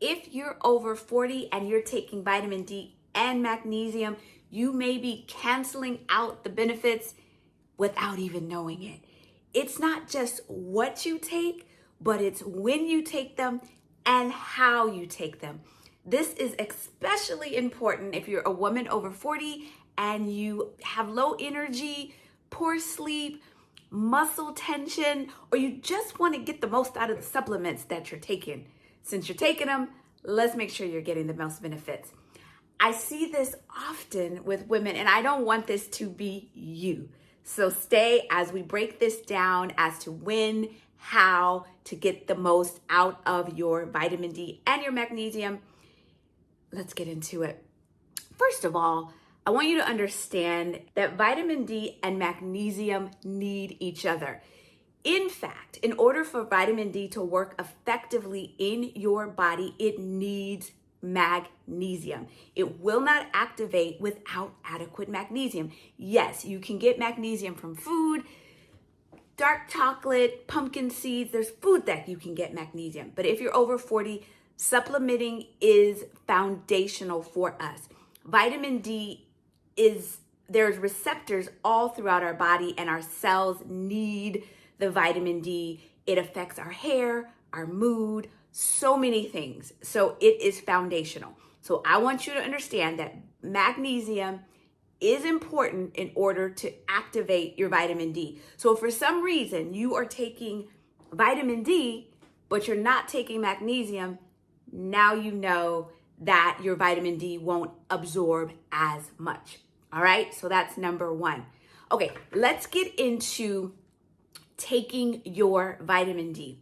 If you're over 40 and you're taking vitamin D and magnesium, you may be canceling out the benefits without even knowing it. It's not just what you take, but it's when you take them and how you take them. This is especially important if you're a woman over 40 and you have low energy, poor sleep, muscle tension, or you just want to get the most out of the supplements that you're taking. Since you're taking them, let's make sure you're getting the most benefits. I see this often with women, and I don't want this to be you. So stay as we break this down as to when, how to get the most out of your vitamin D and your magnesium. Let's get into it. First of all, I want you to understand that vitamin D and magnesium need each other. In fact, in order for vitamin D to work effectively in your body, it needs magnesium. It will not activate without adequate magnesium. Yes, you can get magnesium from food, dark chocolate, pumpkin seeds. There's food that you can get magnesium. But if you're over 40, supplementing is foundational for us. Vitamin D there's receptors all throughout our body, and our cells need the vitamin D. It affects our hair, our mood, so many things. So it is foundational. So I want you to understand that magnesium is important in order to activate your vitamin D. So if for some reason you are taking vitamin D, but you're not taking magnesium, now you know that your vitamin D won't absorb as much. All right, so that's number one. Okay, let's get into taking your vitamin D.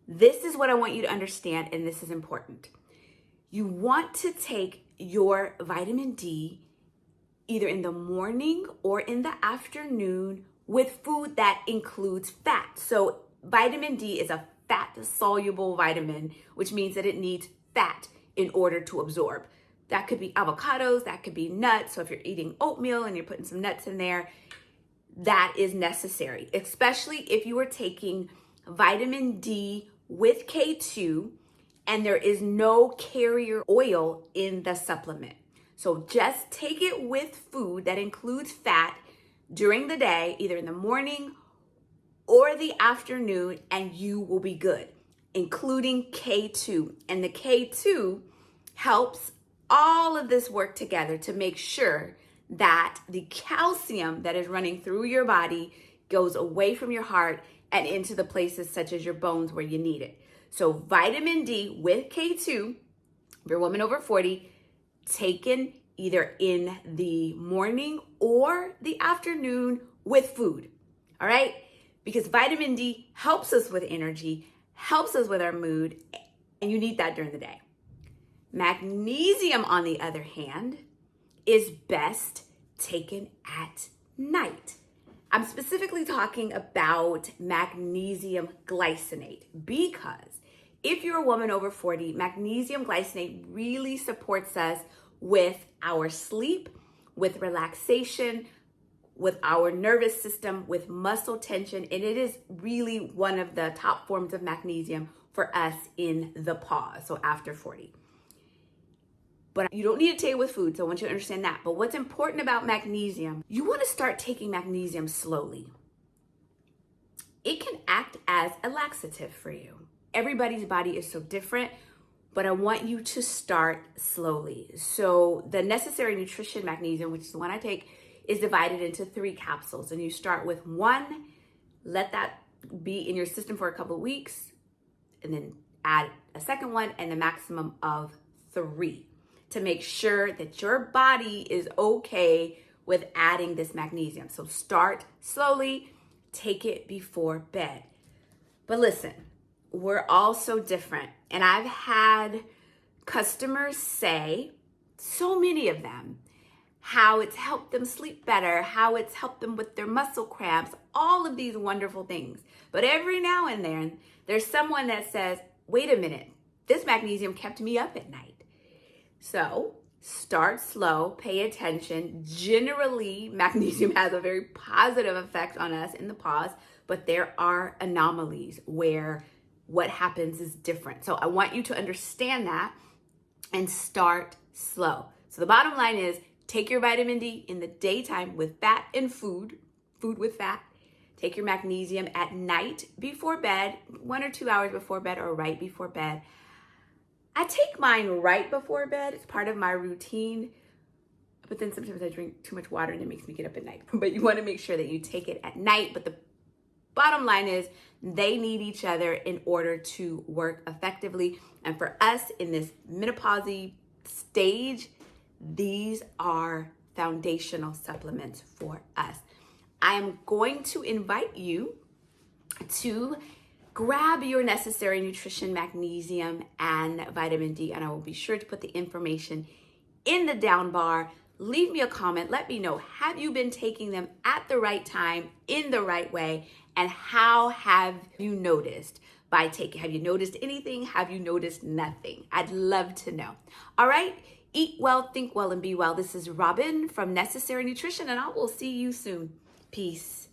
This is what I want you to understand, and this is important. You want to take your vitamin D either in the morning or in the afternoon with food that includes fat. So vitamin D is a fat-soluble vitamin, which means that it needs fat in order to absorb. That could be avocados, that could be nuts. So if you're eating oatmeal and you're putting some nuts in there, that is necessary, especially if you are taking vitamin D with K2 and there is no carrier oil in the supplement. So just take it with food that includes fat during the day, either in the morning or the afternoon, and you will be good, including K2. And the K2 helps all of this work together to make sure that the calcium that is running through your body goes away from your heart and into the places such as your bones where you need it. So vitamin D with K2, if you're a woman over 40, taken either in the morning or the afternoon with food, all right? Because vitamin D helps us with energy, helps us with our mood, and you need that during the day. Magnesium, on the other hand, is best taken at night. I'm specifically talking about magnesium glycinate because if you're a woman over 40, magnesium glycinate really supports us with our sleep, with relaxation, with our nervous system, with muscle tension, and it is really one of the top forms of magnesium for us in the pause, so after 40. But you don't need to take it with food, so I want you to understand that. But what's important about magnesium, you want to start taking magnesium slowly. It can act as a laxative for you. Everybody's body is so different, but I want you to start slowly. So the necessary nutrition magnesium, which is the one I take, is divided into 3 capsules. And you start with 1, let that be in your system for a couple of weeks, and then add a second one and a maximum of 3. To make sure that your body is okay with adding this magnesium. So start slowly, take it before bed. But listen, we're all so different. And I've had customers say, so many of them, how it's helped them sleep better, how it's helped them with their muscle cramps, all of these wonderful things. But every now and then, there's someone that says, wait a minute, this magnesium kept me up at night. So start slow, pay attention. Generally, magnesium has a very positive effect on us in the pause, but there are anomalies where what happens is different. So I want you to understand that and start slow. So the bottom line is take your vitamin D in the daytime with fat and food with fat. Take your magnesium at night before bed, 1 or 2 hours before bed or right before bed. I take mine right before bed. It's part of my routine. But then sometimes I drink too much water and it makes me get up at night. But you want to make sure that you take it at night. But the bottom line is they need each other in order to work effectively. And for us in this menopause stage, these are foundational supplements for us. I am going to invite you to grab your necessary nutrition, magnesium, and vitamin D, and I will be sure to put the information in the down bar. Leave me a comment. Let me know, have you been taking them at the right time, in the right way, and how have you noticed by taking? Have you noticed anything? Have you noticed nothing? I'd love to know. All right, eat well, think well, and be well. This is Robin from Necessary Nutrition, and I will see you soon. Peace.